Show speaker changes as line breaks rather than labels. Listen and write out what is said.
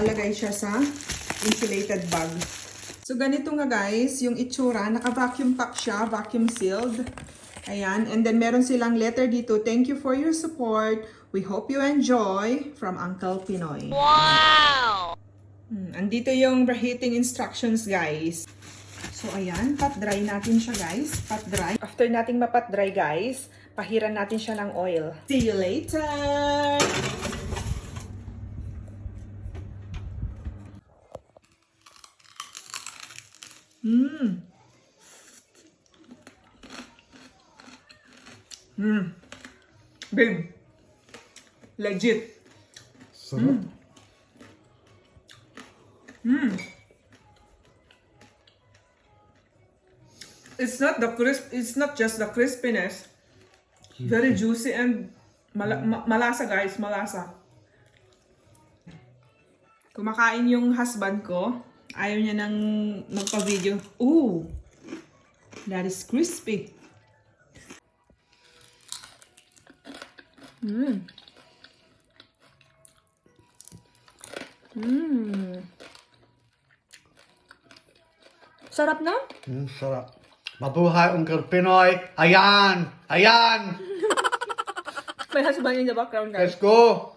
nakalagay siya sa insulated bag. So, ganito nga guys, yung itsura. Naka-vacuum pack siya, vacuum sealed. Ayan. And then, meron silang letter dito. Thank you for your support. We hope you enjoy from Uncle Pinoy.
Wow!
Andito yung reheating instructions, guys. So, ayan. Pat dry natin siya, guys. Pat dry. After nating mapat dry, guys, pahiran natin siya ng oil. See you later! Babe. Legit.
Sarap.
It's not the crisp. It's not just the crispiness. Very juicy and malasa, guys. Malasa. Kumakain yung husband ko. Ayaw niya nang magpa-video. Ooh! That is crispy.
Sarap na?
Sarap. Mabuhay Uncle Pinoy. Ayan! Ayan!
May husband in the background, guys.
Let's go!